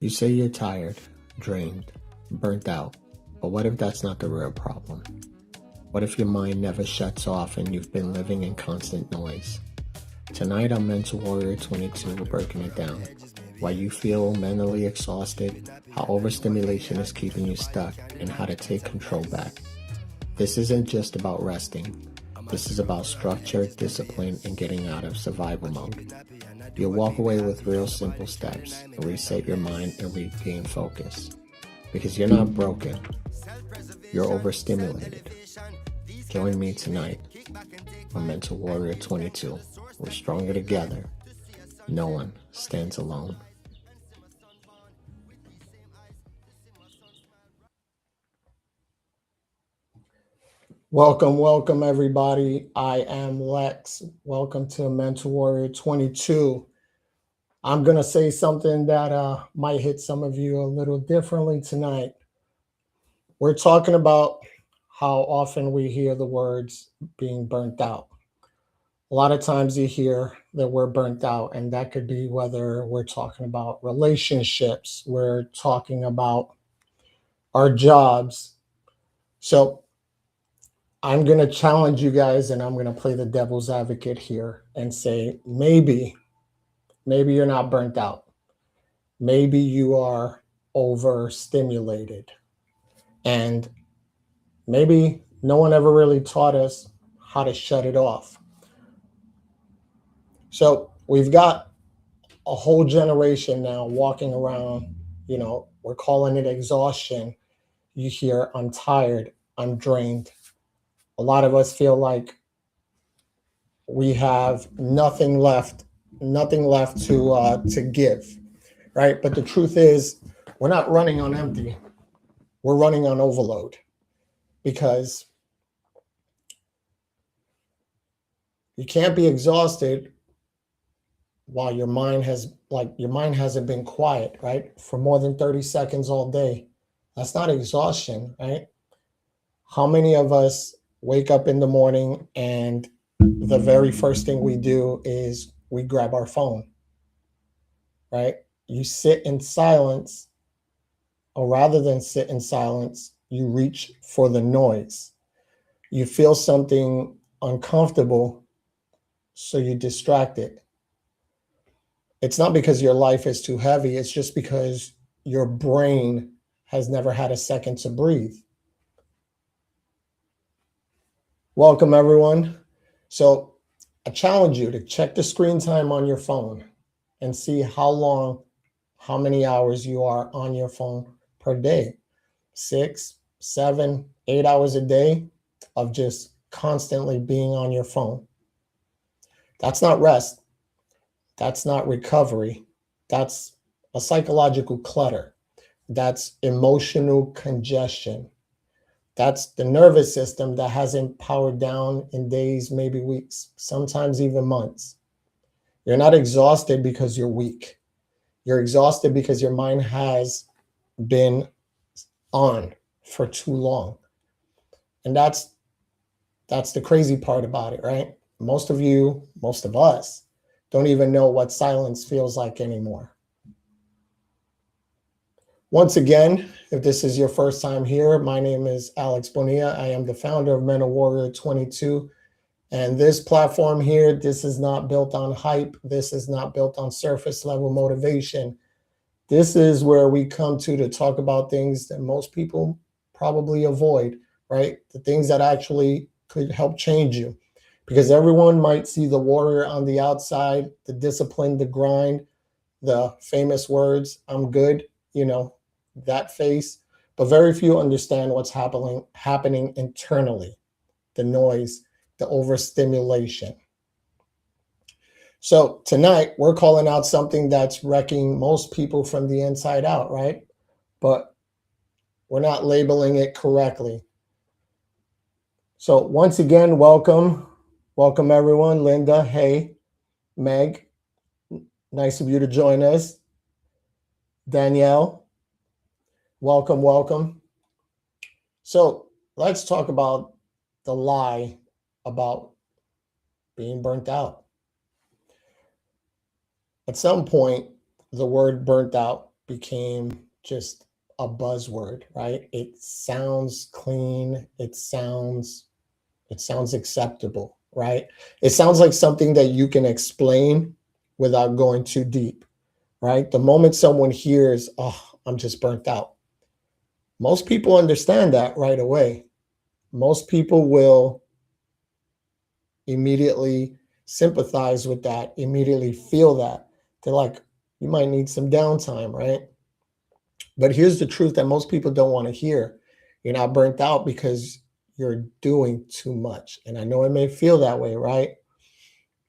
You say you're tired, drained, burnt out, but what if that's not the real problem? What if your mind never shuts off and you've been living in constant noise? Tonight on Mental Warrior 22, we're breaking it down. Why you feel mentally exhausted, how overstimulation is keeping you stuck, and how to take control back. This isn't just about resting. This is about structure, discipline, and getting out of survival mode. You'll walk away with real simple steps, reset your mind, and regain focus. Because you're not broken, you're overstimulated. Join me tonight on Mental Warrior 22. We're stronger together. No one stands alone. Welcome everybody. I am Lex. Welcome to Mental Warrior 22. I'm going to say something that might hit some of you a little differently tonight. We're talking about how often we hear the words being burnt out. A lot of times you hear that we're burnt out, and that could be whether we're talking about relationships, we're talking about our jobs. So I'm going to challenge you guys, and I'm going to play the devil's advocate here and say, maybe you're not burnt out. Maybe you are overstimulated. And maybe no one ever really taught us how to shut it off. So we've got a whole generation now walking around, we're calling it exhaustion. You hear, I'm tired, I'm drained. A lot of us feel like we have nothing left to give, right? But the truth is, we're not running on empty. We're running on overload, because you can't be exhausted while your mind hasn't been quiet, right? For more than 30 seconds all day. That's not exhaustion, right? How many of us wake up in the morning and the very first thing we do is we grab our phone, right? You sit in silence, or rather than sit in silence, you reach for the noise. You feel something uncomfortable, so you distract it. It's not because your life is too heavy, it's just because your brain has never had a second to breathe. Welcome, everyone. So I challenge you to check the screen time on your phone and see how many hours you are on your phone per day. 6, 7, 8 hours a day of just constantly being on your phone. That's not rest. That's not recovery. That's a psychological clutter. That's emotional congestion. That's the nervous system that hasn't powered down in days, maybe weeks, sometimes even months. You're not exhausted because you're weak. You're exhausted because your mind has been on for too long. And that's the crazy part about it, right? Most of us don't even know what silence feels like anymore. Once again, if this is your first time here, my name is Alex Bonilla. I am the founder of Mental Warrior 22. And this platform here, this is not built on hype. This is not built on surface level motivation. This is where we come to talk about things that most people probably avoid, right? The things that actually could help change you. Because everyone might see the warrior on the outside, the discipline, the grind, the famous words, I'm good, that face. But very few understand what's happening internally, the noise, the overstimulation. So tonight, we're calling out something that's wrecking most people from the inside out, right? But we're not labeling it correctly. So once again, welcome everyone. Linda, hey, Meg, nice of you to join us. Danielle, welcome. So let's talk about the lie about being burnt out. At some point, the word burnt out became just a buzzword, right? It sounds clean. It sounds acceptable, right? It sounds like something that you can explain without going too deep, right? The moment someone hears, "Oh, I'm just burnt out," most people understand that right away. Most people will immediately sympathize with that, immediately feel that. They're like, you might need some downtime, right? But here's the truth that most people don't want to hear. You're not burnt out because you're doing too much. And I know it may feel that way, right?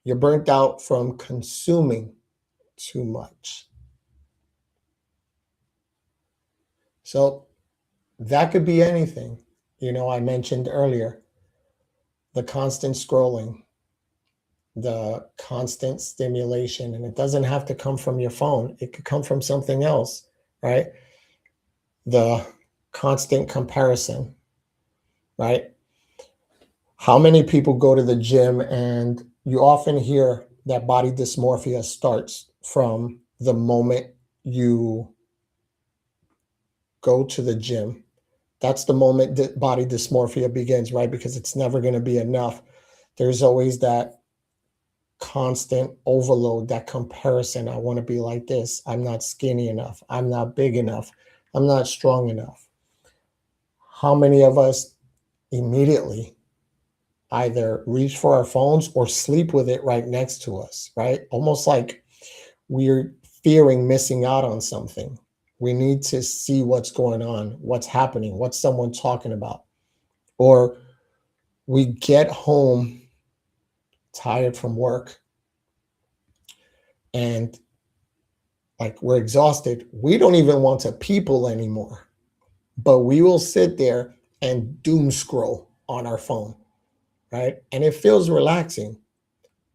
You're burnt out from consuming too much. So that could be anything. I mentioned earlier the constant scrolling, the constant stimulation, and it doesn't have to come from your phone. It could come from something else, right? The constant comparison, right? How many people go to the gym and you often hear that body dysmorphia starts from the moment you go to the gym. That's the moment that body dysmorphia begins, right? Because it's never going to be enough. There's always that constant overload, that comparison. I want to be like this. I'm not skinny enough. I'm not big enough. I'm not strong enough. How many of us immediately either reach for our phones or sleep with it right next to us, right? Almost like we're fearing missing out on something. We need to see what's going on, what's happening, what's someone talking about. Or we get home tired from work and like we're exhausted. We don't even want to people anymore, but we will sit there and doom scroll on our phone, right? And it feels relaxing.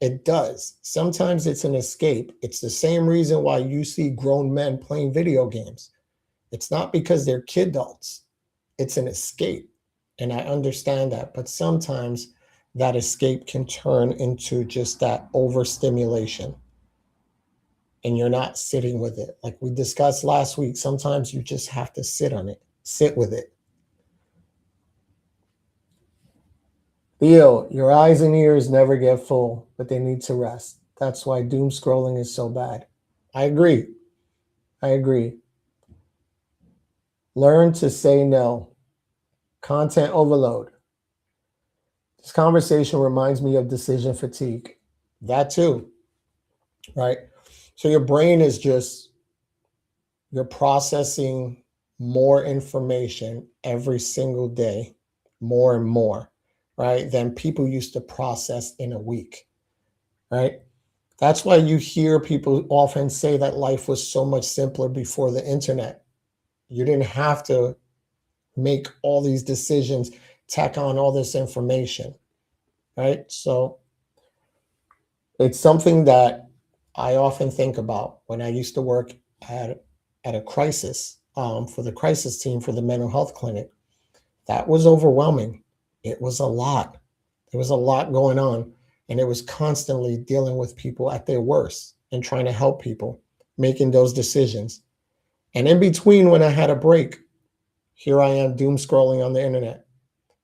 It does. Sometimes it's an escape. It's the same reason why you see grown men playing video games. It's not because they're kid adults. It's an escape. And I understand that. But sometimes that escape can turn into just that overstimulation. And you're not sitting with it. Like we discussed last week, sometimes you just have to sit on it, sit with it. Theo, your eyes and ears never get full, but they need to rest. That's why doom scrolling is so bad. I agree. I agree. Learn to say no. Content overload. This conversation reminds me of decision fatigue. That too, right? So your brain is just, you're processing more information every single day, more and more, right? Than people used to process in a week, right? That's why you hear people often say that life was so much simpler before the internet. You didn't have to make all these decisions, tack on all this information, right? So it's something that I often think about when I used to work at a crisis for the crisis team for the mental health clinic. That was overwhelming. It was a lot. There was a lot going on, and it was constantly dealing with people at their worst and trying to help people making those decisions. And in between, when I had a break, here I am doom scrolling on the internet.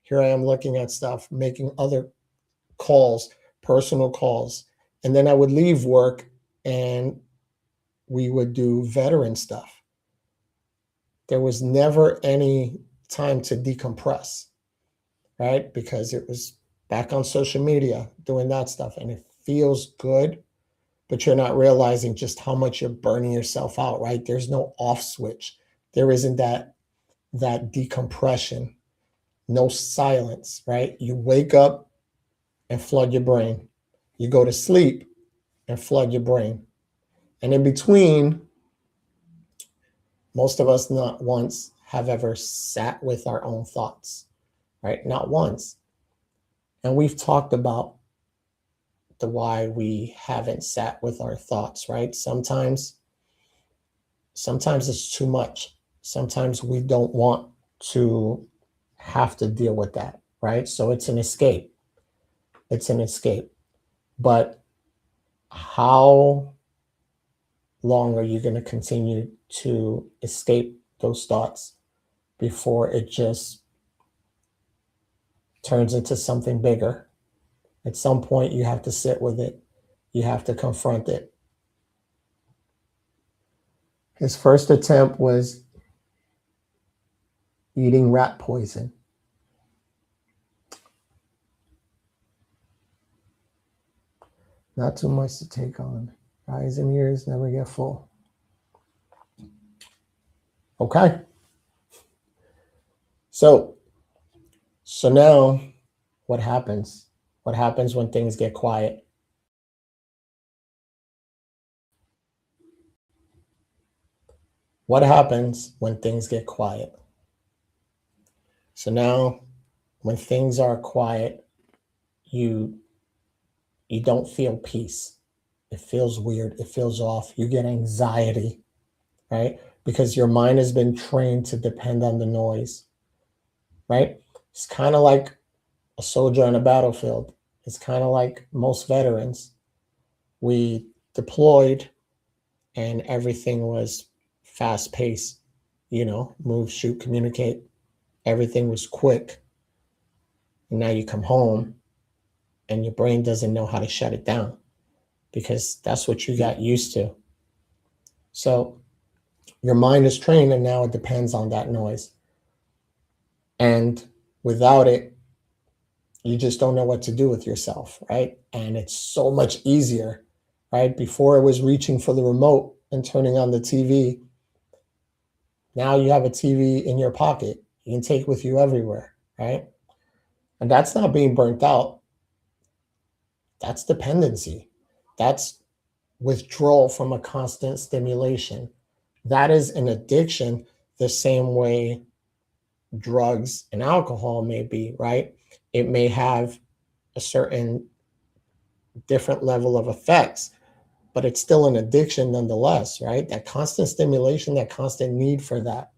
Here I am looking at stuff, making other calls, personal calls. And then I would leave work and we would do veteran stuff. There was never any time to decompress, right? Because it was back on social media doing that stuff. And it feels good, but you're not realizing just how much you're burning yourself out, right? There's no off switch. There isn't that decompression, no silence, right? You wake up and flood your brain. You go to sleep and flood your brain. And in between, most of us not once have ever sat with our own thoughts, right? Not once. And we've talked about the why we haven't sat with our thoughts, right? Sometimes it's too much. Sometimes we don't want to have to deal with that, right? So it's an escape. It's an escape. But how long are you going to continue to escape those thoughts before it just turns into something bigger? At some point, you have to sit with it. You have to confront it. His first attempt was eating rat poison. Not too much to take on. Eyes and ears never get full. Okay. So now what happens? What happens when things get quiet? What happens when things get quiet? So now when things are quiet, you don't feel peace. It feels weird. It feels off. You get anxiety, right? Because your mind has been trained to depend on the noise, right? It's kind of like a soldier on a battlefield. It's kind of like most veterans. We deployed and everything was fast paced, move, shoot, communicate. Everything was quick. And now you come home and your brain doesn't know how to shut it down because that's what you got used to. So your mind is trained and now it depends on that noise. And without it, you just don't know what to do with yourself, right? And it's so much easier, right? Before it was reaching for the remote and turning on the TV. Now you have a TV in your pocket. You can take with you everywhere, right? And that's not being burnt out. That's dependency. That's withdrawal from a constant stimulation. That is an addiction the same way drugs and alcohol may be, right? It may have a certain different level of effects, but it's still an addiction nonetheless, right? That constant stimulation, that constant need for that.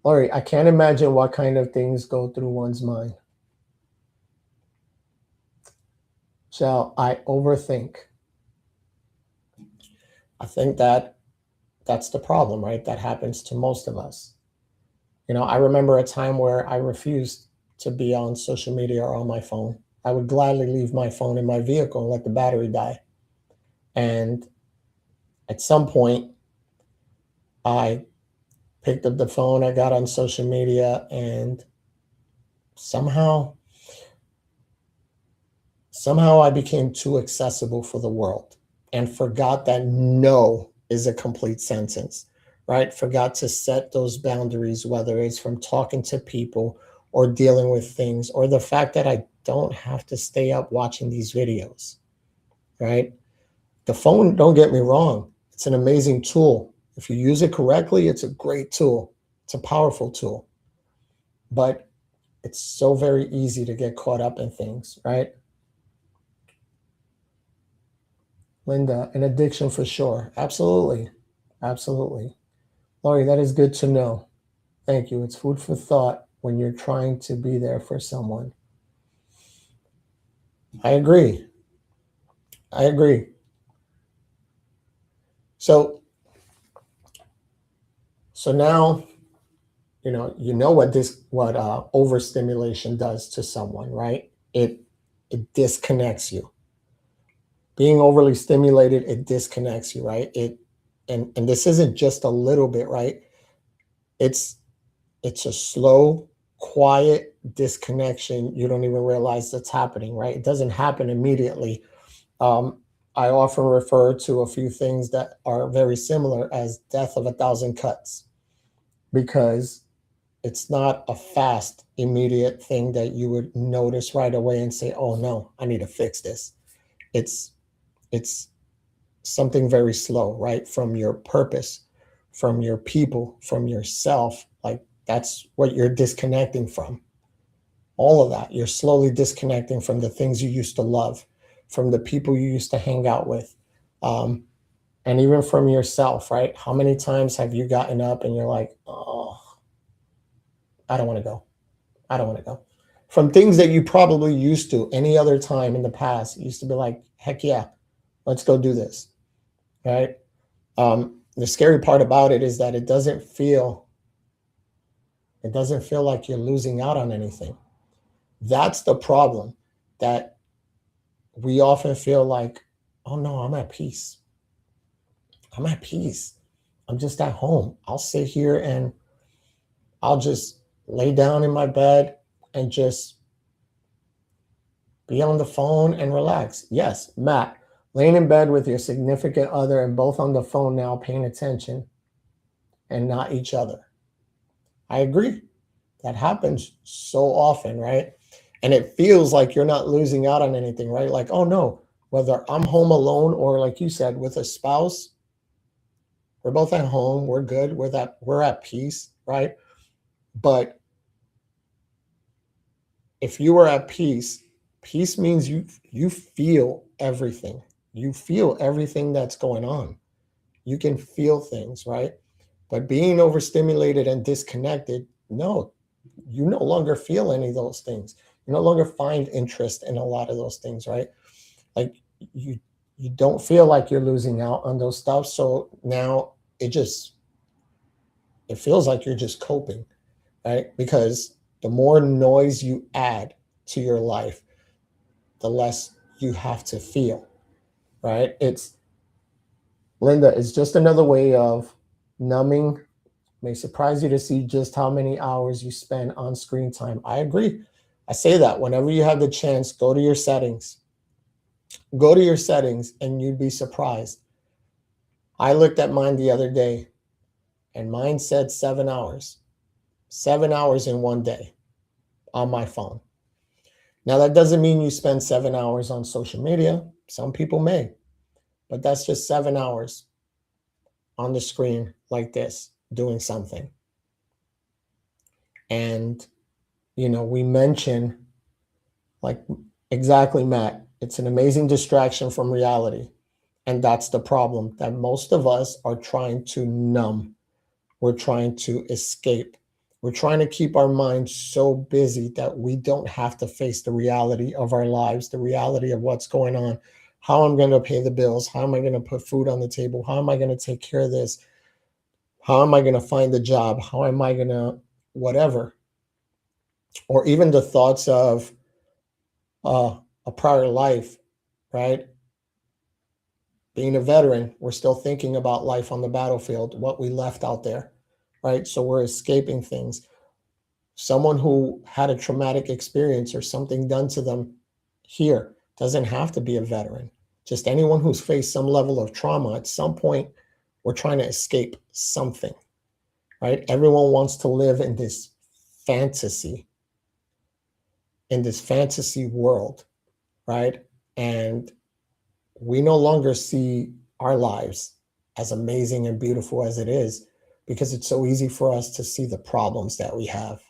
Laurie, I can't imagine what kind of things go through one's mind. Shall I overthink? I think that's the problem, right? That happens to most of us. I remember a time where I refused to be on social media or on my phone. I would gladly leave my phone in my vehicle and let the battery die. And at some point, I picked up the phone, I got on social media, and somehow I became too accessible for the world and forgot that no is a complete sentence, right? Forgot to set those boundaries, whether it's from talking to people or dealing with things, or the fact that I don't have to stay up watching these videos, right? The phone, don't get me wrong, it's an amazing tool. If you use it correctly, it's a great tool. It's a powerful tool. But it's so very easy to get caught up in things, right? Linda, an addiction for sure. Absolutely. Absolutely. Laurie, that is good to know. Thank you. It's food for thought when you're trying to be there for someone. I agree. I agree. So now you know what overstimulation does to someone, right? It disconnects you. Being overly stimulated, it disconnects you, right? And this isn't just a little bit, right? It's a slow, quiet disconnection. You don't even realize that's happening, right? It doesn't happen immediately. I often refer to a few things that are very similar as death of a thousand cuts, because it's not a fast, immediate thing that you would notice right away and say, oh no, I need to fix this. It's something very slow, right? From your purpose, from your people, from yourself. Like that's what you're disconnecting from. All of that. You're slowly disconnecting from the things you used to love, from the people you used to hang out with, and even from yourself, right? How many times have you gotten up and you're like, oh, I don't want to go. I don't want to go. From things that you probably used to any other time in the past, you used to be like, heck yeah, let's go do this. right? The scary part about it is that it doesn't feel like you're losing out on anything. That's the problem, that we often feel like, oh no, I'm at peace. I'm at peace. I'm just at home. I'll sit here and I'll just lay down in my bed and just be on the phone and relax. Yes, Matt, laying in bed with your significant other and both on the phone now paying attention and not each other. I agree. That happens so often, right? And it feels like you're not losing out on anything, right? Like, oh no, whether I'm home alone or like you said, with a spouse, we're both at home, we're good, we're at peace, right? But if you are at peace, peace means you feel everything. You feel everything that's going on. You can feel things, right? But being overstimulated and disconnected, no, you no longer feel any of those things. You no longer find interest in a lot of those things, right? Like you you don't feel like you're losing out on those stuff. So now it just it feels like you're just coping, right? Because the more noise you add to your life, the less you have to feel, right? It's Linda, it's just another way of numbing. May surprise you to see just how many hours you spend on screen time. I agree. I say that whenever you have the chance, go to your settings. Go to your settings and you'd be surprised. I looked at mine the other day and mine said 7 hours. 7 hours in one day on my phone. Now, that doesn't mean you spend 7 hours on social media. Some people may, but that's just 7 hours on the screen like this, doing something. And, we mention, like, exactly, Matt, it's an amazing distraction from reality. And that's the problem, that most of us are trying to numb. We're trying to escape. We're trying to keep our minds so busy that we don't have to face the reality of our lives, the reality of what's going on, how I'm going to pay the bills, how am I going to put food on the table, how am I going to take care of this, how am I going to find a job, how am I going to whatever, or even the thoughts of a prior life, right? Being a veteran, we're still thinking about life on the battlefield, what we left out there, right? So we're escaping things. Someone who had a traumatic experience or something done to them here doesn't have to be a veteran. Just anyone who's faced some level of trauma at some point, we're trying to escape something, right? Everyone wants to live fantasy, in this fantasy world, right? And we no longer see our lives as amazing and beautiful as it is, because it's so easy for us to see the problems that we have,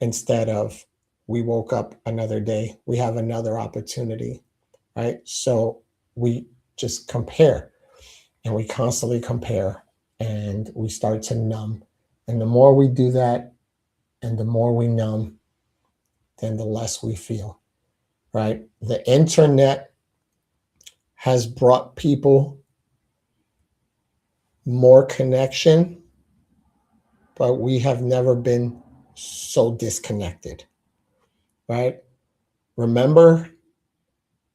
instead of, we woke up another day, we have another opportunity, right? So we just compare, and we constantly compare, and we start to numb. And the more we do that and the more we numb, then the less we feel, right? The internet has brought people more connection, but we have never been so disconnected, right? Remember,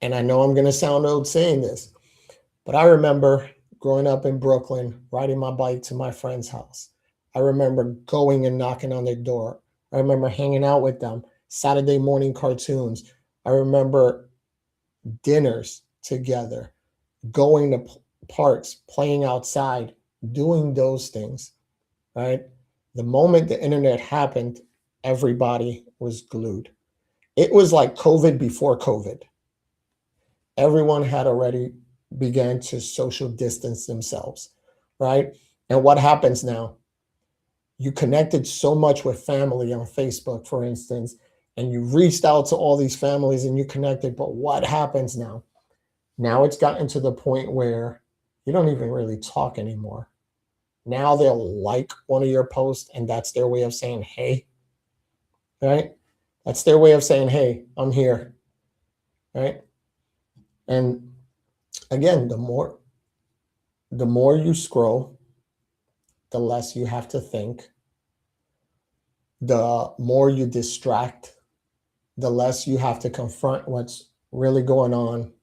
and I know I'm going to sound old saying this, but I remember growing up in Brooklyn, riding my bike to my friend's house. I remember going and knocking on their door. I remember hanging out with them, Saturday morning cartoons. I remember dinners together, going to parks, playing outside, doing those things, right? The moment the internet happened, everybody was glued. It was like COVID before COVID. Everyone had already began to social distance themselves, right? And what happens now? You connected so much with family on Facebook, for instance, and you reached out to all these families and you connected. But what happens now? Now it's gotten to the point where you don't even really talk anymore. Now they'll like one of your posts, and that's their way of saying, hey, right? That's their way of saying, hey, I'm here, right? And again, the more you scroll, the less you have to think. The more you distract, the less you have to confront what's really going on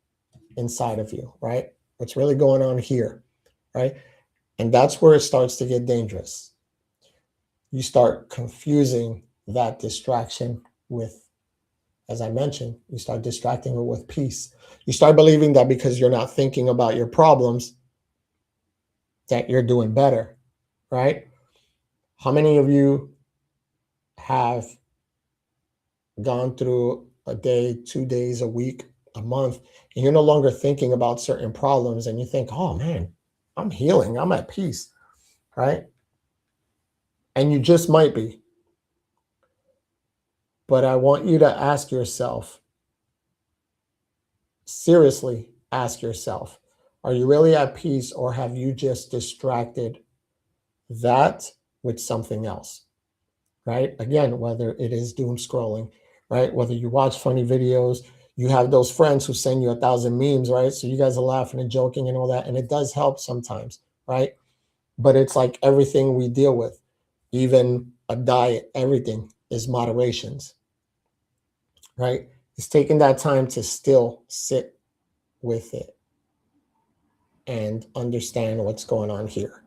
inside of you, right? What's really going on here, right? And that's where it starts to get dangerous. You start confusing that distraction with, as I mentioned, you start distracting it with peace. You start believing that because you're not thinking about your problems, that you're doing better, right? How many of you have gone through a day, 2 days, a week, a month, and you're no longer thinking about certain problems and you think, oh man, I'm healing, I'm at peace, right? And you just might be. But I want you to ask yourself, seriously ask yourself, are you really at peace or have you just distracted that with something else, right? Again, whether it is doom scrolling, right? Whether you watch funny videos, you have those friends who send you 1,000 memes, right? So you guys are laughing and joking and all that. And it does help sometimes, right? But it's like everything we deal with, even a diet, everything is moderations, right? It's taking that time to still sit with it and understand what's going on here.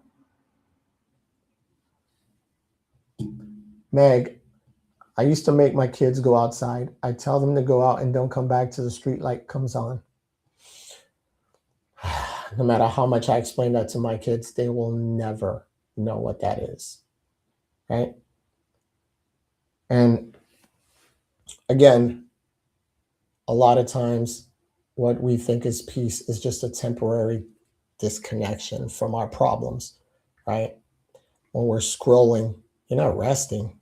Meg, I used to make my kids go outside. I tell them to go out and don't come back till the street light comes on. No matter how much I explain that to my kids, they will never know what that is, right? And again, a lot of times what we think is peace is just a temporary disconnection from our problems, right? When we're scrolling, you're not resting,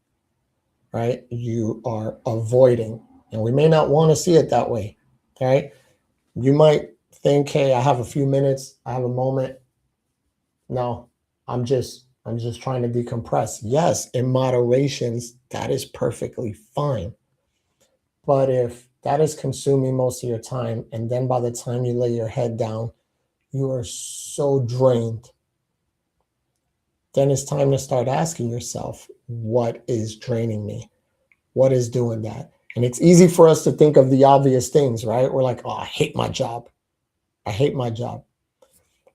right? You are avoiding. And we may not want to see it that way, right? You might think, hey, I have a few minutes, I have a moment. No, I'm just trying to decompress. Yes, in moderations, that is perfectly fine. But if that is consuming most of your time, and then by the time you lay your head down, you are so drained, then it's time to start asking yourself, what is draining me? What is doing that? And it's easy for us to think of the obvious things, right? We're like, oh, I hate my job. I hate my job.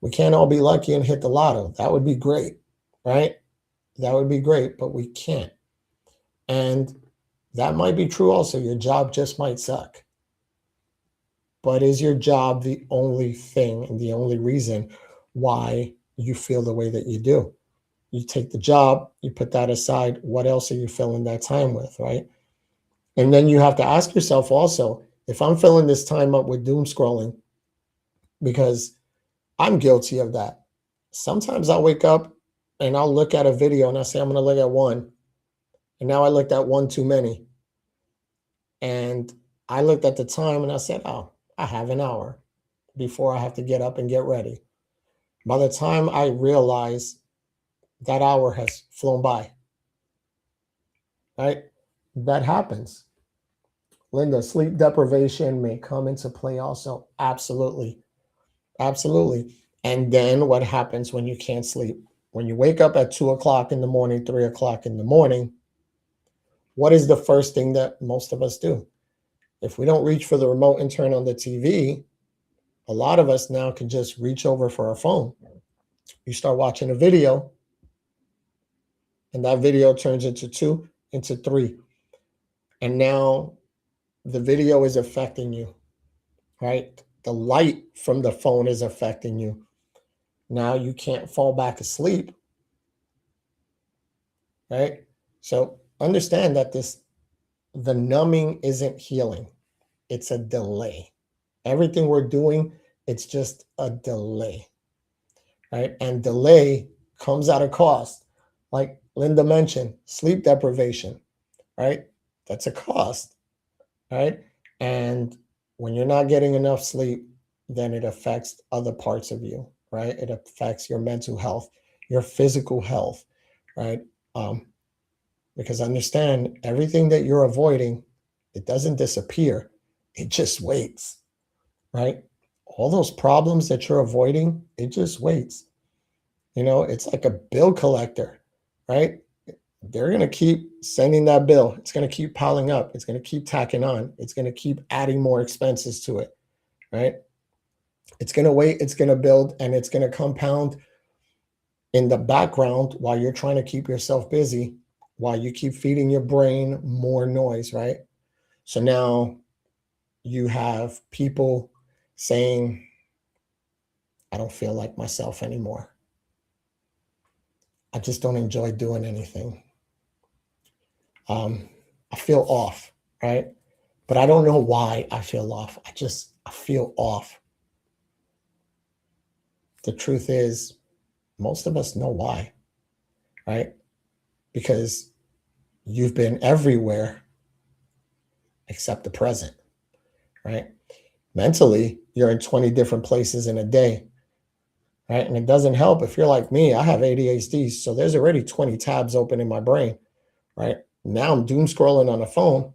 We can't all be lucky and hit the lotto. That would be great, right? That would be great, but we can't. And that might be true also. Your job just might suck. But is your job the only thing and the only reason why you feel the way that you do? You take the job, you put that aside. What else are you filling that time with, right? And then you have to ask yourself also, if I'm filling this time up with doom scrolling, because I'm guilty of that. Sometimes I'll wake up and I'll look at a video and I say, I'm going to look at one. And now I looked at one too many. And I looked at the time and I said, oh, I have an hour before I have to get up and get ready. By the time I realize that hour has flown by, right? That happens. Linda, sleep deprivation may come into play also. Absolutely. Absolutely. And then what happens when you can't sleep? When you wake up at 2 o'clock in the morning, 3 o'clock in the morning, what is the first thing that most of us do? If we don't reach for the remote and turn on the TV, a lot of us now can just reach over for our phone. You start watching a video, and that video turns into two, into three. And now the video is affecting you, right? The light from the phone is affecting you. Now you can't fall back asleep, right? So understand that the numbing isn't healing. It's a delay. Everything we're doing, it's just a delay, right? And delay comes at a cost. Like Linda mentioned, sleep deprivation, right? That's a cost, right? And when you're not getting enough sleep, then it affects other parts of you, right? It affects your mental health, your physical health, right? Because understand everything that you're avoiding, it doesn't disappear, it just waits, right? All those problems that you're avoiding, it just waits. It's like a bill collector, right? They're going to keep sending that bill. It's going to keep piling up. It's going to keep tacking on. It's going to keep adding more expenses to it, right? It's going to wait. It's going to build, and it's going to compound in the background while you're trying to keep yourself busy, while you keep feeding your brain more noise, right? So now you have people saying, I don't feel like myself anymore. I just don't enjoy doing anything. I feel off, right? But I don't know why I feel off. I feel off. The truth is, most of us know why, right? Because you've been everywhere except the present, right? Mentally, you're in 20 different places in a day, right? And it doesn't help if you're like me. I have ADHD, so there's already 20 tabs open in my brain, right? Now I'm doom scrolling on a phone,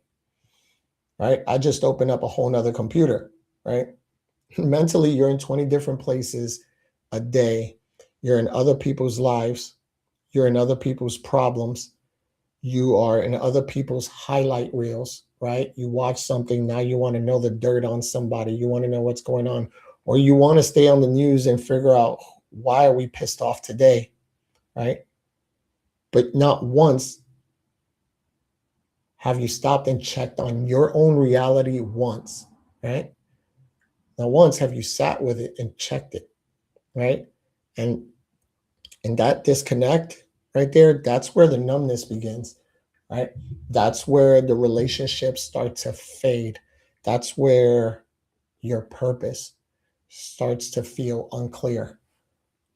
right? I just open up a whole nother computer, right? Mentally, you're in 20 different places a day. You're in other people's lives. You're in other people's problems. You are in other people's highlight reels, right? You watch something, now you want to know the dirt on somebody. You want to know what's going on. Or you want to stay on the news and figure out, why are we pissed off today, right? But not once have you stopped and checked on your own reality once, right? Not once have you sat with it and checked it, right? And that disconnect right there, that's where the numbness begins, right? That's where the relationships start to fade. That's where your purpose starts to feel unclear,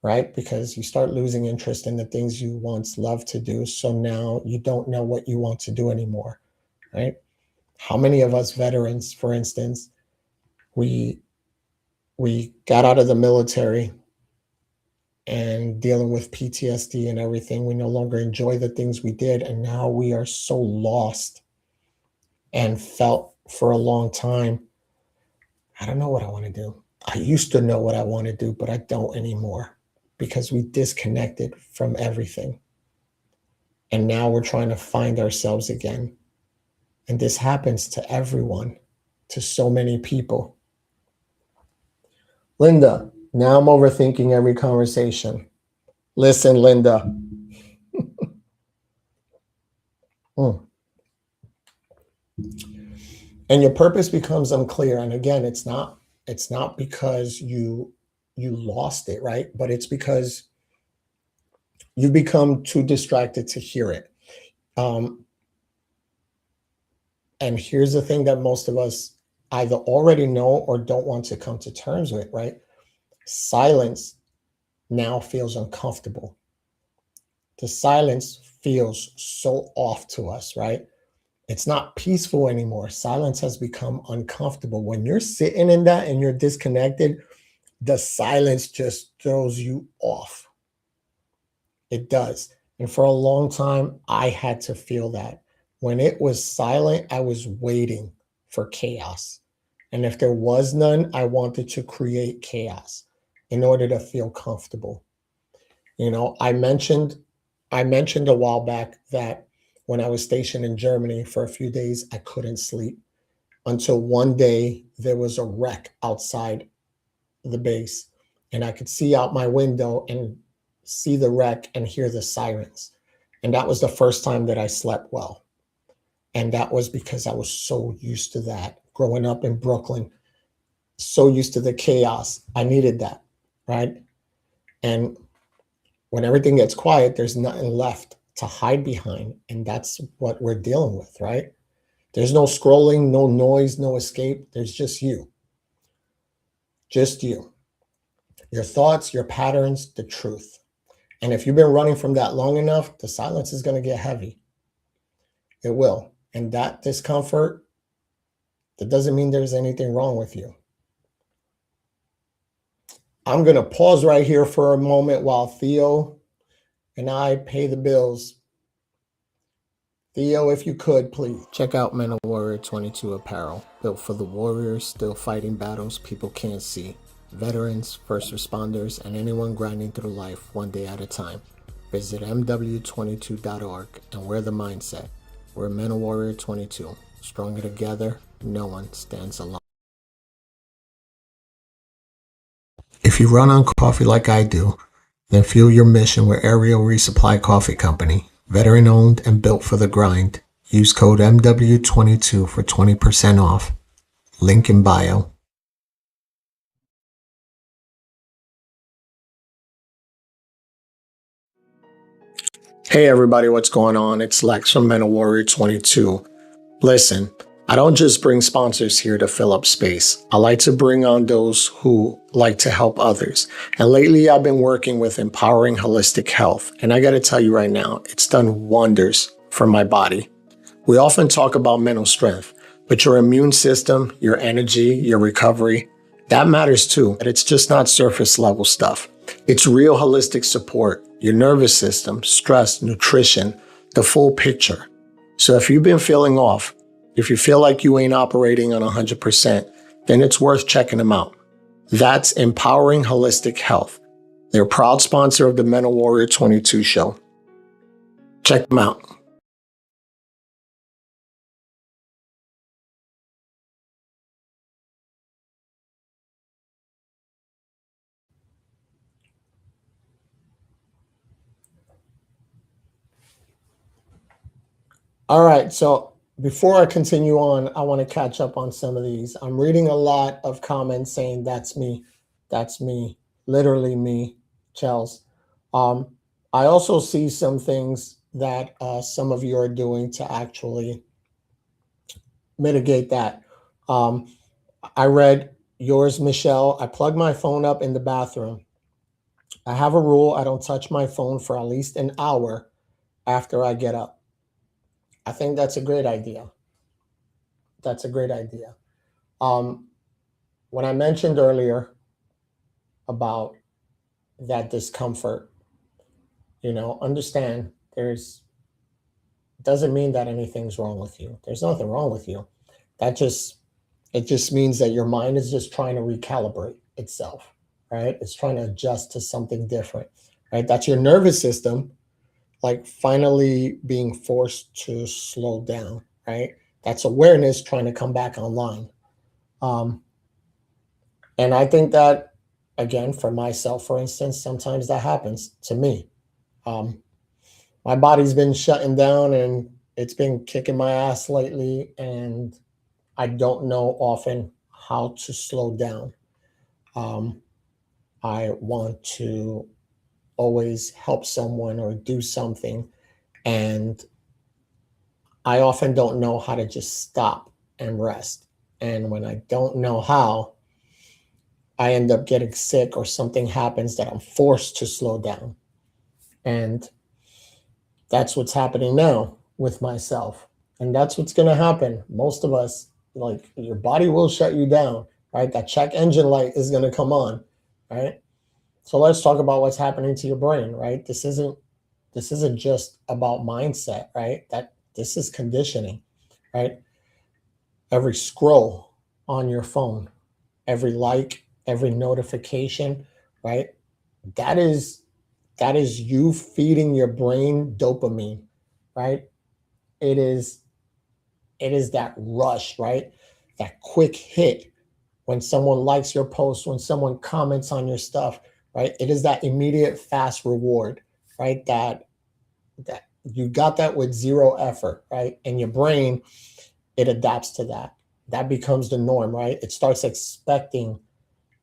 right? Because you start losing interest in the things you once loved to do. So now you don't know what you want to do anymore, right? How many of us veterans, for instance, we got out of the military and dealing with PTSD and everything. We no longer enjoy the things we did. And now we are so lost and felt for a long time, I don't know what I want to do. I used to know what I want to do, but I don't anymore because we disconnected from everything. And now we're trying to find ourselves again. And this happens to everyone, to so many people. Linda, now I'm overthinking every conversation. Listen, Linda. Mm. And your purpose becomes unclear. And again, it's not because you lost it, right? But it's because you become too distracted to hear it. And here's the thing that most of us either already know or don't want to come to terms with, right? Silence now feels uncomfortable. The silence feels so off to us, right? It's not peaceful anymore. Silence has become uncomfortable. When you're sitting in that and you're disconnected, the silence just throws you off. It does. And for a long time, I had to feel that. When it was silent, I was waiting for chaos. And if there was none, I wanted to create chaos in order to feel comfortable. I mentioned a while back that when I was stationed in Germany for a few days, I couldn't sleep until one day there was a wreck outside the base, and I could see out my window and see the wreck and hear the sirens. And that was the first time that I slept well. And that was because I was so used to that growing up in Brooklyn, so used to the chaos. I needed that, right? And when everything gets quiet, there's nothing left to hide behind. And that's what we're dealing with, right? There's no scrolling, no noise, no escape. There's just you. Just you. Your thoughts, your patterns, the truth. And if you've been running from that long enough, the silence is going to get heavy. It will. And that discomfort, that doesn't mean there's anything wrong with you. I'm going to pause right here for a moment while Theo and I pay the bills. Theo, if you could, please. Check out Men of Warrior 22 apparel, built for the warriors still fighting battles people can't see. veterans, first responders, and anyone grinding through life one day at a time. Visit MW22.org and wear the mindset. We're Mental Warrior 22. Stronger together, no one stands alone. If you run on coffee like I do, then fuel your mission with Ariel Resupply Coffee Company. Veteran owned and built for the grind. Use code MW22 for 20% off. Link in bio. Hey everybody, what's going on? It's Lex from Mental Warrior 22. Listen, I don't just bring sponsors here to fill up space. I like to bring on those who like to help others. And lately I've been working with Empowering Holistic Health. And I got to tell you right now, it's done wonders for my body. We often talk about mental strength, but your immune system, your energy, your recovery, that matters too. But it's just not surface level stuff. It's real holistic support, your nervous system, stress, nutrition, the full picture. So if you've been feeling off, if you feel like you ain't operating on 100%, then it's worth checking them out. That's Empowering Holistic Health. They're a proud sponsor of the Mental Warrior 22 show. Check them out. All right, so before I continue on, I want to catch up on some of these. I'm reading a lot of comments saying that's me, literally me, Chels. Um, I also see some things that some of you are doing to actually mitigate that. Um, I read yours, Michelle. I plug my phone up in the bathroom. I have a rule: I don't touch my phone for at least an hour after I get up. I think that's a great idea. That's a great idea. Um, when I mentioned earlier about that discomfort, understand there's doesn't mean that anything's wrong with you. There's nothing wrong with you. That just it just means that your mind is just trying to recalibrate itself, right? It's trying to adjust to something different, right? That's your nervous system, like finally being forced to slow down, right? That's awareness trying to come back online. Um, And I think that, again, for myself, for instance, sometimes that happens to me. Um, my body's been shutting down and it's been kicking my ass lately, and I don't know often how to slow down. Um, I want to always help someone or do something, and I often don't know how to just stop and rest. And when I don't know how, I end up getting sick or something happens that I'm forced to slow down. And that's what's happening now with myself. And that's what's going to happen. Most of us, like your body will shut you down, right? That check engine light is going to come on, right? So let's talk about what's happening to your brain, right? This isn't just about mindset, right? That this is conditioning, right? Every scroll on your phone, every like, every notification, right? That is that is you feeding your brain dopamine, right? It is it is that rush, right? That quick hit when someone likes your post, when someone comments on your stuff, right? It is that immediate fast reward, right? That you got that with zero effort, right? And your brain, it adapts to that. That becomes the norm, right? It starts expecting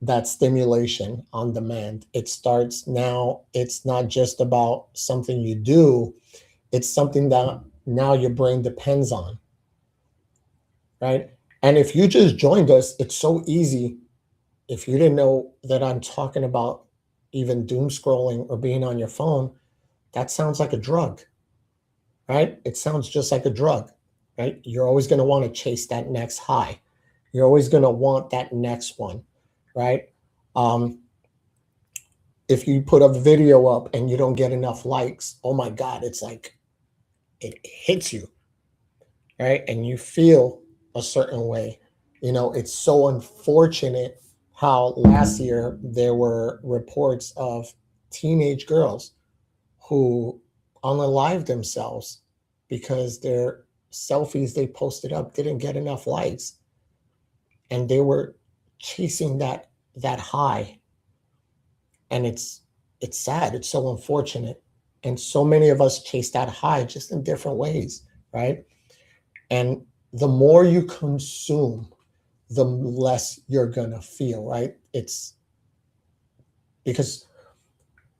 that stimulation on demand. It starts now, it's not just about something you do, it's something that now your brain depends on, right? And if you just joined us, it's so easy. If you didn't know that I'm talking about even doom scrolling or being on your phone, that sounds like a drug, right? It sounds just like a drug, right? You're always going to want to chase that next high. You're always going to want that next one, right? Um, if you put a video up and you don't get enough likes, oh my God, it's like it hits you, right? And you feel a certain way. It's so unfortunate how last year there were reports of teenage girls who unalived themselves because their selfies they posted up didn't get enough likes, and they were chasing that high. And it's sad, it's so unfortunate, and so many of us chase that high just in different ways, right? And the more you consume, the less you're gonna feel, right? It's because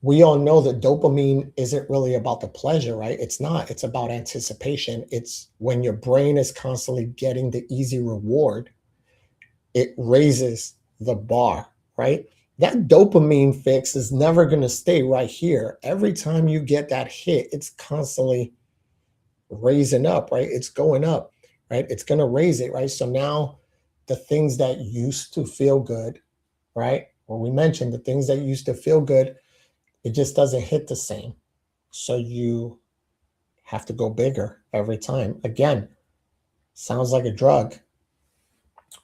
we all know that dopamine isn't really about the pleasure, right? It's not. It's about anticipation. It's when your brain is constantly getting the easy reward, it raises the bar, right? That dopamine fix is never going to stay right here. Every time you get that hit, it's constantly raising up, right? It's going up, right? It's going to raise it, right? So now the things that used to feel good, right? Well, we mentioned the things that used to feel good, it just doesn't hit the same. So you have to go bigger every time. Again, sounds like a drug.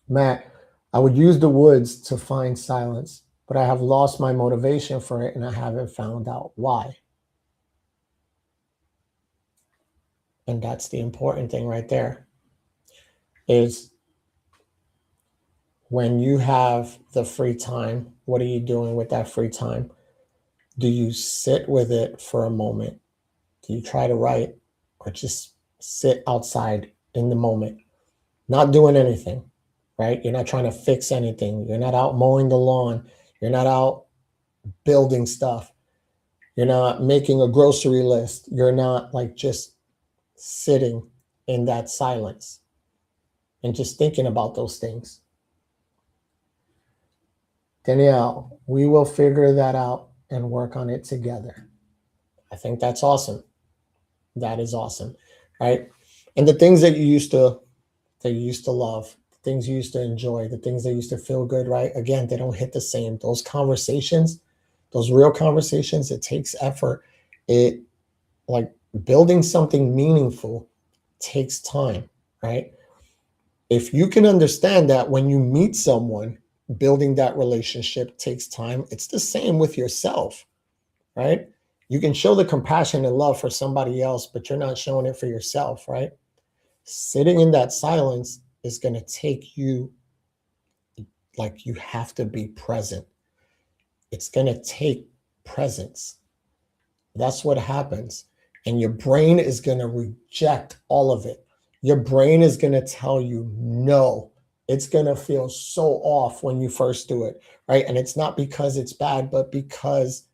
Matt, I would use the woods to find silence, but I have lost my motivation for it and I haven't found out why. And that's the important thing right there is when you have the free time, what are you doing with that free time? Do you sit with it for a moment? Do you try to write or just sit outside in the moment, not doing anything, right? You're not trying to fix anything. You're not out mowing the lawn. You're not out building stuff. You're not making a grocery list. You're not like just sitting in that silence and just thinking about those things. Danielle, we will figure that out and work on it together. I think that's awesome. That is awesome, right? And the things that you used to love, the things you used to enjoy, the things that used to feel good, right? Again, they don't hit the same. Those conversations, those real conversations, it takes effort. It like building something meaningful takes time, right? If you can understand that when you meet someone, building that relationship takes time, it's the same with yourself, right? You can show the compassion and love for somebody else, but you're not showing it for yourself, right? Sitting in that silence is going to take you, like, you have to be present. It's going to take presence. That's what happens. And your brain is going to reject all of it. Your brain is going to tell you no. It's going to feel so off when you first do it, right? And it's not because it's bad, but because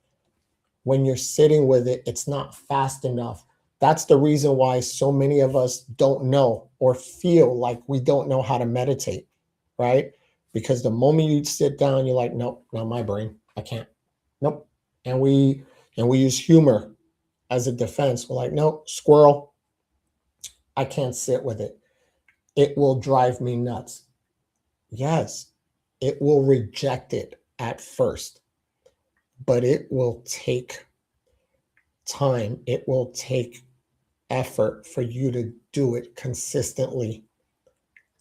when you're sitting with it, it's not fast enough. That's the reason why so many of us don't know or feel like we don't know how to meditate, right? Because the moment you sit down, you're like, nope, not my brain. I can't. Nope. And we use humor as a defense. We're like, nope, squirrel, I can't sit with it. It will drive me nuts. Yes, it will reject it at first, but it will take time. It will take effort for you to do it consistently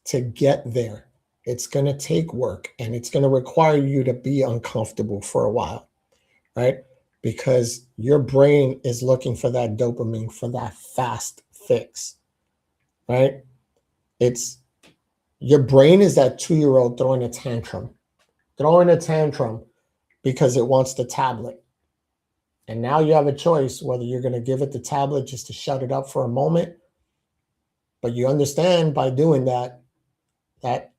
to get there. It's going to take work and it's going to require you to be uncomfortable for a while, right? Because your brain is looking for that dopamine, for that fast fix, right? It's your brain is that 2-year-old throwing a tantrum because it wants the tablet. And now you have a choice whether you're going to give it the tablet just to shut it up for a moment. But you understand by doing that, that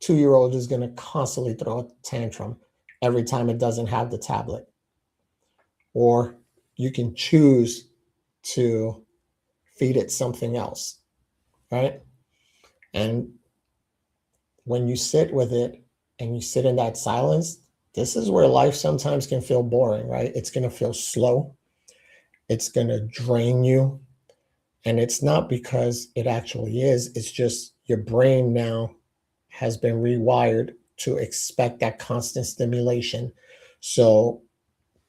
2-year-old is going to constantly throw a tantrum every time it doesn't have the tablet. Or you can choose to feed it something else, right? And when you sit with it and you sit in that silence, this is where life sometimes can feel boring, right? It's going to feel slow. It's going to drain you. And it's not because it actually is. It's just your brain now has been rewired to expect that constant stimulation. So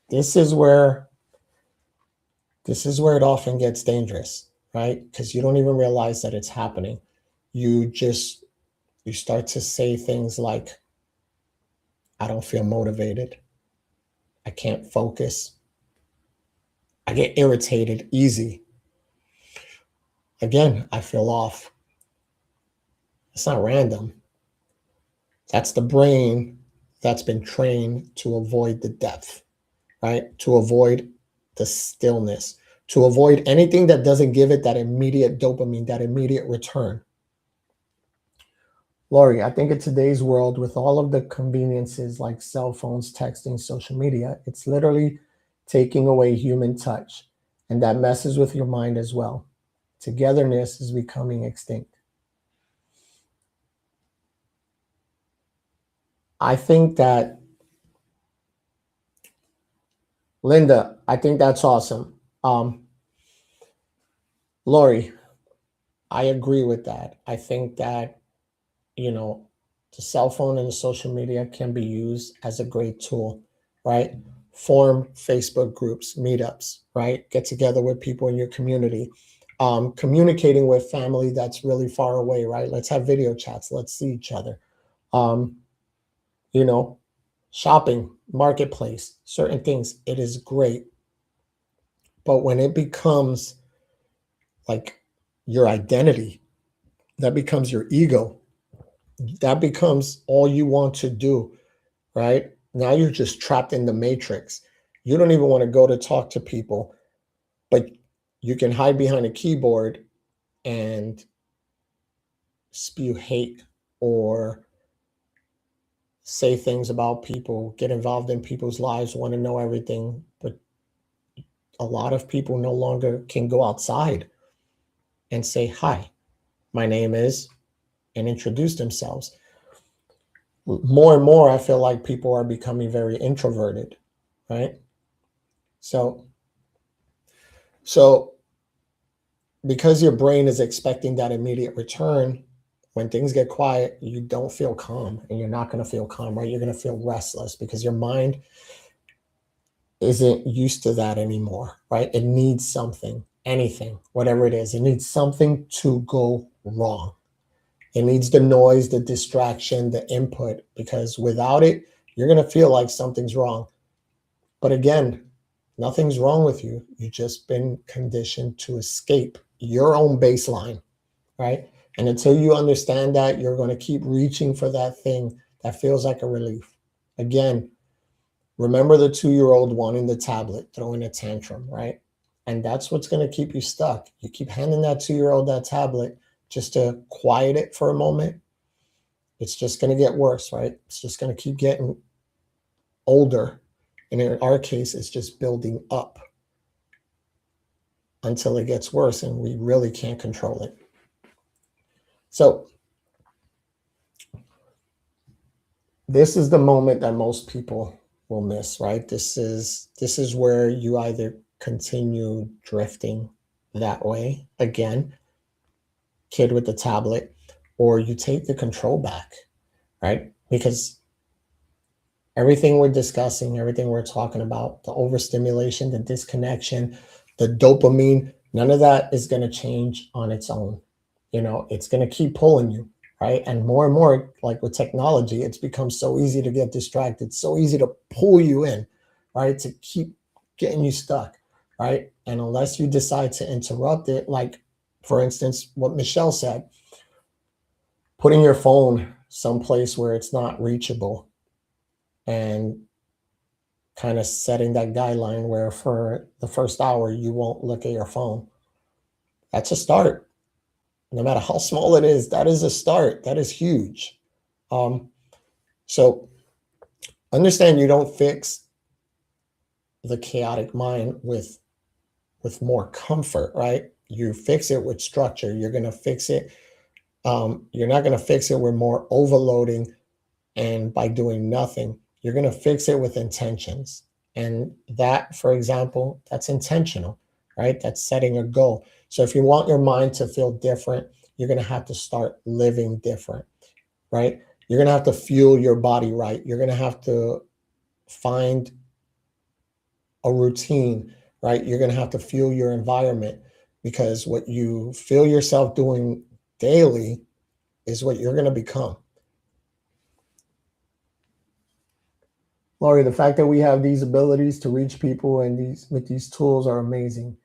this is where it often gets dangerous, right? Because you don't even realize that it's happening. You start to say things like, I don't feel motivated. I can't focus. I get irritated easy. Again, I feel off. It's not random. That's the brain that's been trained to avoid the depth, right? To avoid the stillness, to avoid anything that doesn't give it that immediate dopamine, that immediate return. Lori, I think in today's world, with all of the conveniences like cell phones, texting, social media, it's literally taking away human touch. And that messes with your mind as well. Togetherness is becoming extinct. I think that, Linda, I think that's awesome. Lori, I agree with that. I think that, you know, the cell phone and the social media can be used as a great tool, right? Form Facebook groups, meetups, right? Get together with people in your community. Communicating with family that's really far away, right? Let's have video chats. Let's see each other. Um, you know, shopping, marketplace, certain things. It is great. But when it becomes like your identity, that becomes your ego, that becomes all you want to do, right? Now you're just trapped in the matrix. You don't even want to go to talk to people, but you can hide behind a keyboard and spew hate or say things about people, get involved in people's lives, want to know everything. But a lot of people no longer can go outside and say, "Hi, my name is," and introduce themselves. More and more, I feel like people are becoming very introverted, right? So, so because your brain is expecting that immediate return, when things get quiet, you don't feel calm, and you're not going to feel calm, right? You're going to feel restless because your mind isn't used to that anymore, right? It needs something, anything, whatever it is. It needs something to go wrong. It needs the noise, the distraction, the input, because without it, you're going to feel like something's wrong. But again, nothing's wrong with you. You've just been conditioned to escape your own baseline, right? And until you understand that, you're going to keep reaching for that thing that feels like a relief. Again, remember the 2-year old wanting the tablet, throwing a tantrum, right? And that's what's going to keep you stuck. You keep handing that 2-year old that tablet just to quiet it for a moment. It's just going to get worse, right? It's just going to keep getting older. And in our case, it's just building up until it gets worse and we really can't control it. So this is the moment that most people will miss, right? This is where you either continue drifting that way again, kid with the tablet, or you take the control back, right? Because everything we're discussing, everything we're talking about, the overstimulation, the disconnection, the dopamine, none of that is going to change on its own. You know, it's going to keep pulling you, right? And more, like with technology, it's become so easy to get distracted, so easy to pull you in, right? To keep getting you stuck, right? And unless you decide to interrupt it, like for instance, what Michelle said, putting your phone someplace where it's not reachable and kind of setting that guideline where for the first hour you won't look at your phone. That's a start. No matter how small it is, that is a start. That is huge. So understand you don't fix the chaotic mind with more comfort, right? You fix it with structure. You're going to fix it. You're not going to fix it with more overloading and by doing nothing. You're going to fix it with intentions. And that, for example, that's intentional, right? That's setting a goal. So if you want your mind to feel different, you're going to have to start living different, right? You're going to have to fuel your body right. You're going to have to find a routine, right? You're going to have to fuel your environment because what you feel yourself doing daily is what you're going to become. Laurie, the fact that we have these abilities to reach people and these with these tools are amazing.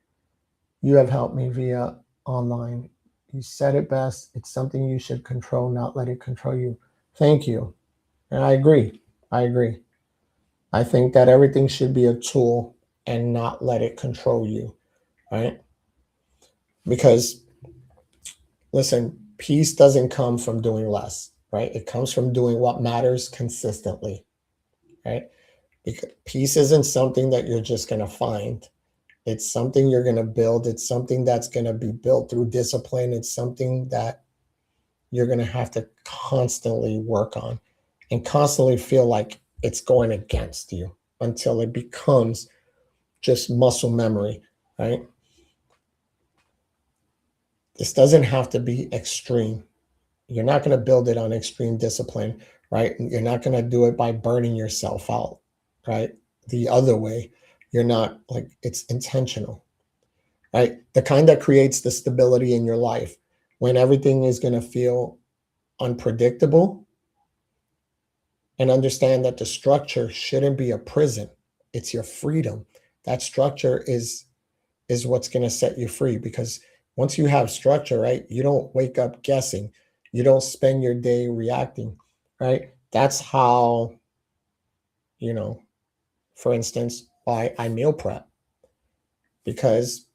You have helped me via online. You said it best. It's something you should control, not let it control you. Thank you. And I agree. I agree. I think that everything should be a tool and not let it control you, right? Because listen, peace doesn't come from doing less, right? It comes from doing what matters consistently, right? Because peace isn't something that you're just going to find. It's something you're going to build. It's something that's going to be built through discipline. It's something that you're going to have to constantly work on and constantly feel like it's going against you until it becomes just muscle memory, right? This doesn't have to be extreme. You're not going to build it on extreme discipline, right? You're not going to do it by burning yourself out, right? The other way, you're not like it's intentional, right? The kind that creates the stability in your life when everything is going to feel unpredictable, and understand that the structure shouldn't be a prison. It's your freedom. That structure is what's going to set you free, because once you have structure, right, you don't wake up guessing. You don't spend your day reacting, right? That's how, you know, for instance, why I meal prep. Because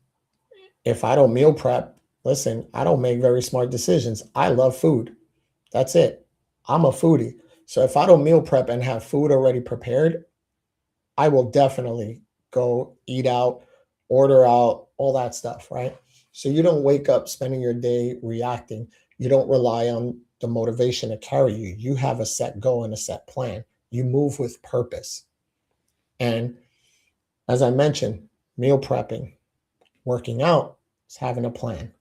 if I don't meal prep, listen, I don't make very smart decisions. I love food. That's it. I'm a foodie. So if I don't meal prep and have food already prepared, I will definitely go eat out, order out, all that stuff, right? So you don't wake up spending your day reacting. You don't rely on the motivation to carry you. You have a set goal and a set plan. You move with purpose. And as I mentioned, meal prepping, working out is having a plan.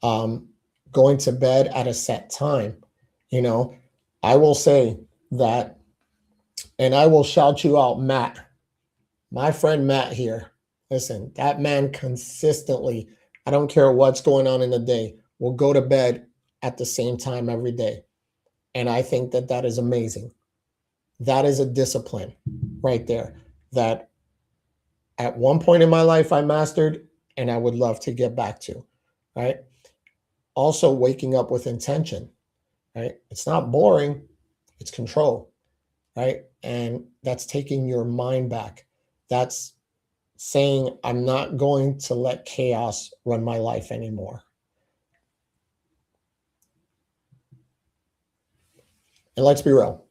Um, Going to bed at a set time. You know, I will say that, and I will shout you out, Matt. My friend Matt here, listen, that man consistently, I don't care what's going on in the day, will go to bed at the same time every day. And I think that that is amazing. That is a discipline right there that at one point in my life I mastered and I would love to get back to, right? Also, waking up with intention, right? It's not boring, it's control, right? And that's taking your mind back. That's saying, I'm not going to let chaos run my life anymore. And let's be real,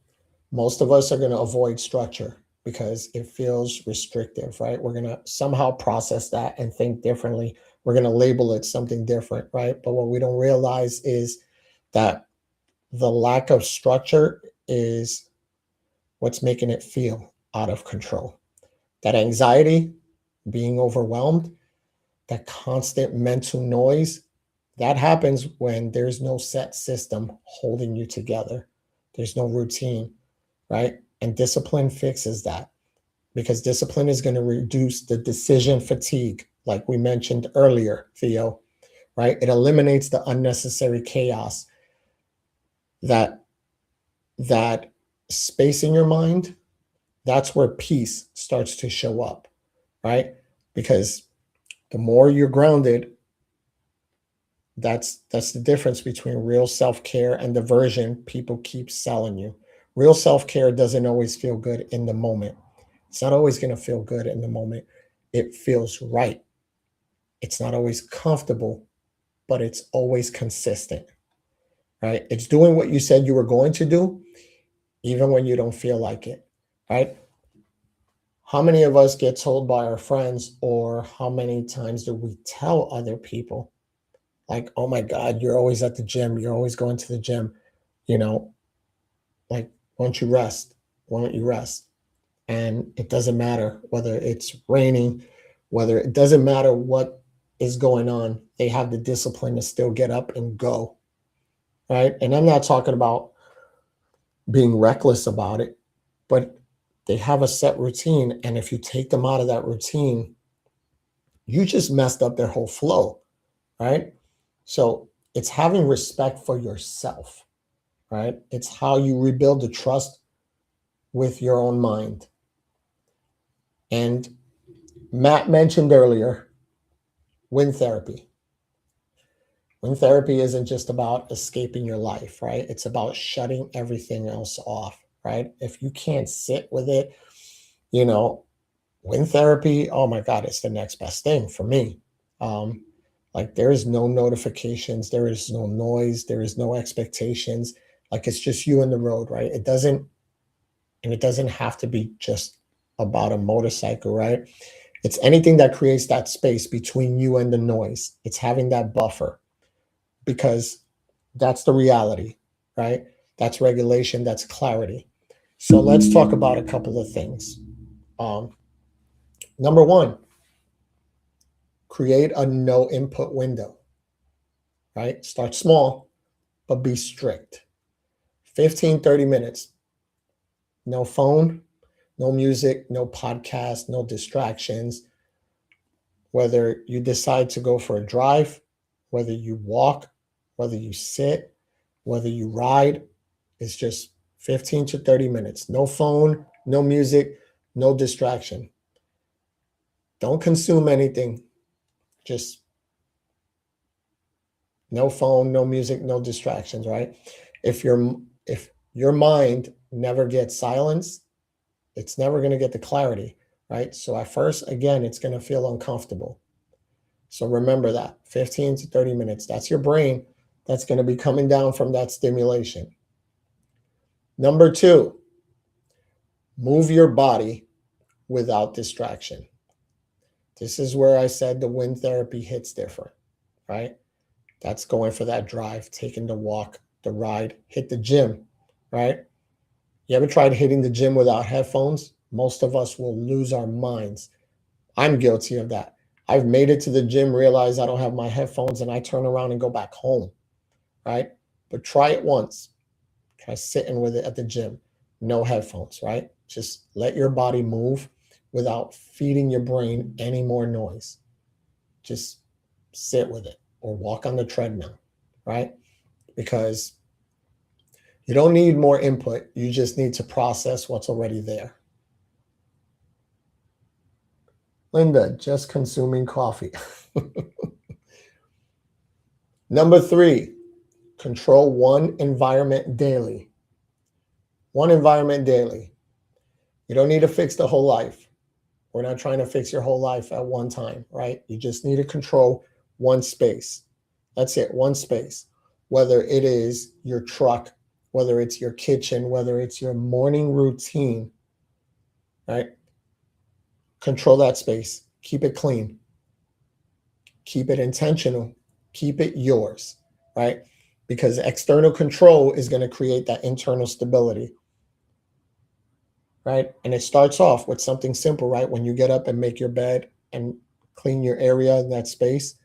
most of us are going to avoid structure because it feels restrictive, right? We're going to somehow process that and think differently. We're going to label it something different, right? But what we don't realize is that the lack of structure is what's making it feel out of control. That anxiety, being overwhelmed, that constant mental noise, that happens when there's no set system holding you together. There's no routine, right? And discipline fixes that, because discipline is going to reduce the decision fatigue, like we mentioned earlier, Theo, right? It eliminates the unnecessary chaos, that that space in your mind. That's where peace starts to show up, right? Because the more you're grounded, that's the difference between real self-care and the version people keep selling you. Real self-care doesn't always feel good in the moment. It's not always going to feel good in the moment. It feels right. It's not always comfortable, but it's always consistent, right? It's doing what you said you were going to do even when you don't feel like it, right? How many of us get told by our friends, or how many times do we tell other people, like, oh my God, you're always at the gym. You're always going to the gym. You know, like, why don't you rest? Why don't you rest? And it doesn't matter whether it's raining, whether it doesn't matter what is going on. They have the discipline to still get up and go. Right. And I'm not talking about being reckless about it, but they have a set routine. And if you take them out of that routine, you just messed up their whole flow. Right. So it's having respect for yourself, right? It's how you rebuild the trust with your own mind. And Matt mentioned earlier, wind therapy. Wind therapy isn't just about escaping your life, right? It's about shutting everything else off, right? If you can't sit with it, you know, wind therapy, oh my God, it's the next best thing for me. Um, like there is no notifications, there is no noise, there is no expectations. Like it's just you and the road, right? It doesn't have to be just about a motorcycle, right? It's anything that creates that space between you and the noise. It's having that buffer because that's the reality, right? That's regulation, that's clarity. So let's talk about a couple of things. Um, Number one, create a no input window, right? Start small, but be strict. 15, 30 minutes. No phone, no music, no podcast, no distractions. Whether you decide to go for a drive, whether you walk, whether you sit, whether you ride, it's just 15 to 30 minutes. No phone, no music, no distraction. Don't consume anything. Just no phone, no music, no distractions, right? If your mind never gets silence, it's never going to get the clarity, right? So at first, again, it's going to feel uncomfortable. So remember that 15 to 30 minutes, that's your brain that's going to be coming down from that stimulation. Number two, move your body without distraction. This is where I said the wind therapy hits different, right? That's going for that drive, taking the walk, the ride, hit the gym, right? You ever tried hitting the gym without headphones? Most of us will lose our minds. I'm guilty of that. I've made it to the gym, realized I don't have my headphones, and I turn around and go back home, right? But try it once. Try sitting with it at the gym. No headphones, right? Just let your body move without feeding your brain any more noise. Just sit with it or walk on the treadmill, right? Because you don't need more input. You just need to process what's already there. Linda, just consuming coffee. Number three, control one environment daily. One environment daily. You don't need to fix the whole life. We're not trying to fix your whole life at one time, right? You just need to control one space. That's it, one space. Whether it is your truck, whether it's your kitchen, whether it's your morning routine, right? Control that space. Keep it clean. Keep it intentional. Keep it yours, right? Because external control is going to create that internal stability, right? And it starts off with something simple, right? When you get up and make your bed and clean your area in that space,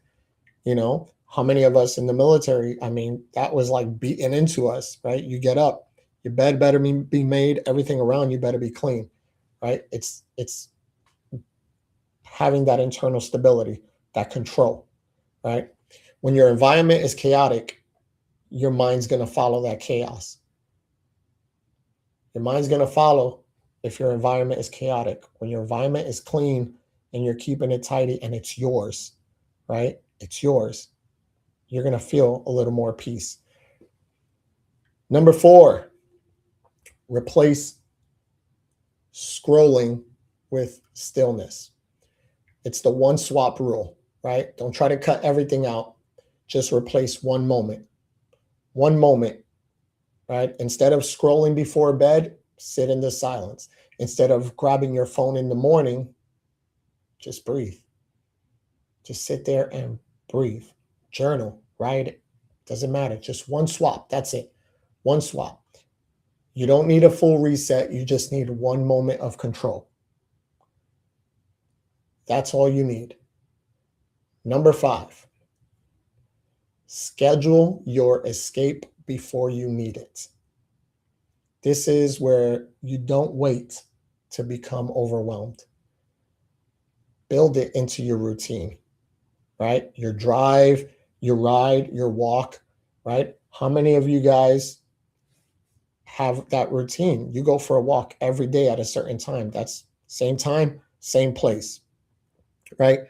how many of us in the military, I mean, that was like beaten into us, right? You get up, your bed better be made, everything around you better be clean, right? It's having that internal stability, that control, right? When your environment is chaotic, your mind's going to follow that chaos. Your mind's going to follow if your environment is chaotic. When your environment is clean and you're keeping it tidy and it's yours, right? It's yours. You're going to feel a little more peace. Number four, replace scrolling with stillness. It's the one swap rule, right? Don't try to cut everything out. Just replace one moment. One moment, right? Instead of scrolling before bed, sit in the silence. Instead of grabbing your phone in the morning, just breathe. Just sit there and breathe. Journal, write it. Doesn't matter. Just one swap. That's it. One swap. You don't need a full reset. You just need one moment of control. That's all you need. Number five, schedule your escape before you need it. This is where you don't wait to become overwhelmed. Build it into your routine, right? Your drive, your ride, your walk, right? How many of you guys have that routine. You go for a walk every day at a certain time. That's same time, same place, right?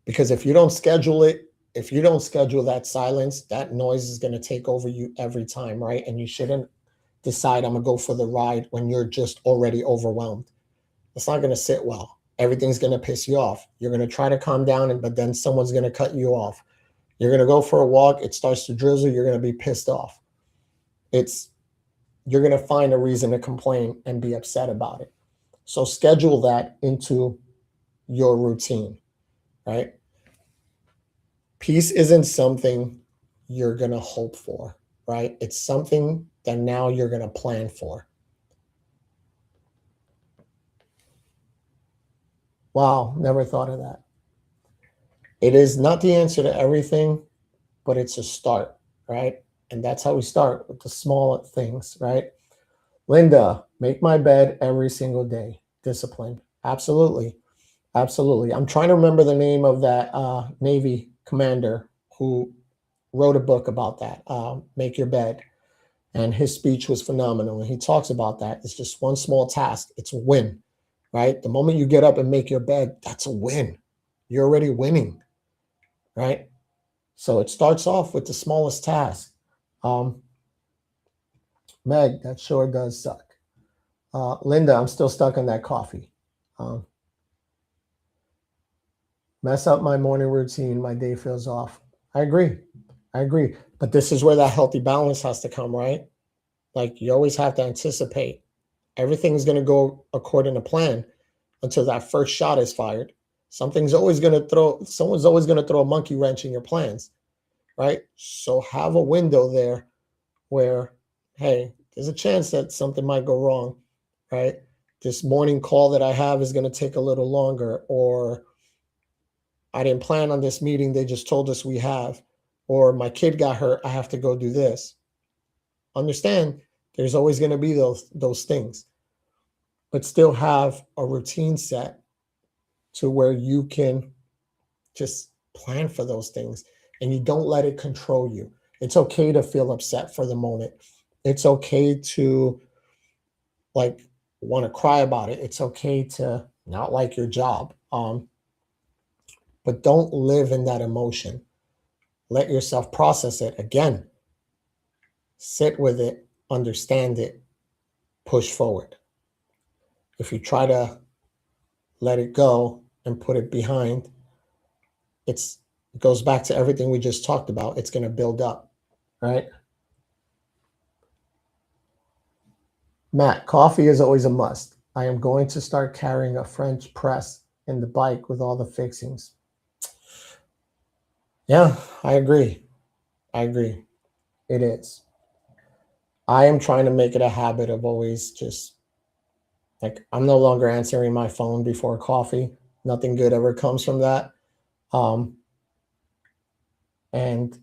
Because if you don't schedule it, if you don't schedule that silence, that noise is going to take over you every time, right? And you shouldn't decide I'm going to go for the ride when you're just already overwhelmed. It's not going to sit well. Everything's going to piss you off. You're going to try to calm down, but then someone's going to cut you off. You're going to go for a walk. It starts to drizzle. You're going to be pissed off. You're going to find a reason to complain and be upset about it. So schedule that into your routine, right? Peace isn't something you're going to hope for, right? It's something that now you're going to plan for. Wow, never thought of that. It is not the answer to everything, but it's a start, right? And that's how we start, with the small things, right? Linda, make my bed every single day. Discipline. Absolutely. Absolutely. I'm trying to remember the name of that Navy commander who wrote a book about that, Make Your Bed. And his speech was phenomenal. And he talks about that. It's just one small task. It's a win, right? The moment you get up and make your bed, that's a win. You're already winning, right? So it starts off with the smallest task. Meg, that sure does suck. Linda, I'm still stuck on that coffee. Mess up my morning routine, my day feels off. I agree. But this is where that healthy balance has to come, right? Like, you always have to anticipate. Everything's going to go according to plan until that first shot is fired. Someone's always going to throw a monkey wrench in your plans, right? So have a window there where, hey, there's a chance that something might go wrong, right? This morning call that I have is going to take a little longer, or I didn't plan on this meeting, they just told us we have, or my kid got hurt, I have to go do this. Understand, there's always going to be those things, but still have a routine set to where you can just plan for those things and you don't let it control you. It's okay to feel upset for the moment. It's okay to want to cry about it. It's okay to not like your job. But don't live in that emotion. Let yourself process it. Again, sit with it, understand it, push forward. If you try to let it go and put it behind, it goes back to everything we just talked about. It's going to build up, right? Matt, coffee is always a must. I am going to start carrying a French press in the bike with all the fixings. Yeah, I agree. It is. I am trying to make it a habit of always just, I'm no longer answering my phone before coffee. Nothing good ever comes from that. And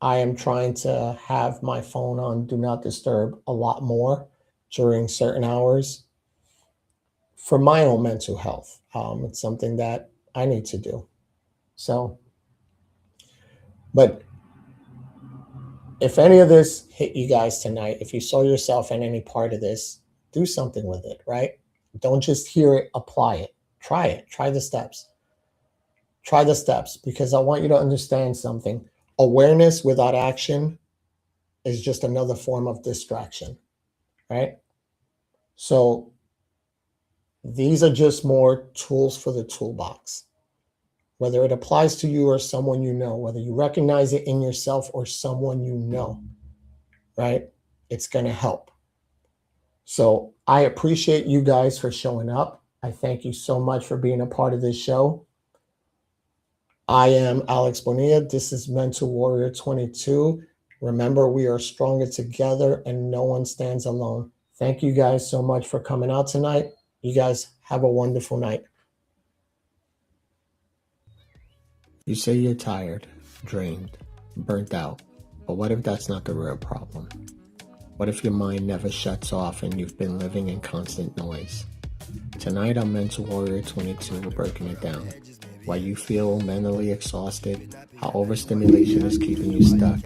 I am trying to have my phone on Do Not Disturb a lot more during certain hours for my own mental health. It's something that I need to do. So, but if any of this hit you guys tonight, if you saw yourself in any part of this, do something with it, right? Don't just hear it, apply it. Try it. Try the steps. Because I want you to understand something. Awareness without action is just another form of distraction, right? So these are just more tools for the toolbox. Whether it applies to you or someone you know, whether you recognize it in yourself or someone you know, right? It's going to help. So I appreciate you guys for showing up. I thank you so much for being a part of this show. I am Alex Bonilla. This is Mental Warrior 22. Remember, we are stronger together and no one stands alone. Thank you guys so much for coming out tonight. You guys have a wonderful night. You say you're tired, drained, burnt out, but what if that's not the real problem? What if your mind never shuts off and you've been living in constant noise? Tonight on Mental Warrior 22, we're breaking it down. Why you feel mentally exhausted, how overstimulation is keeping you stuck,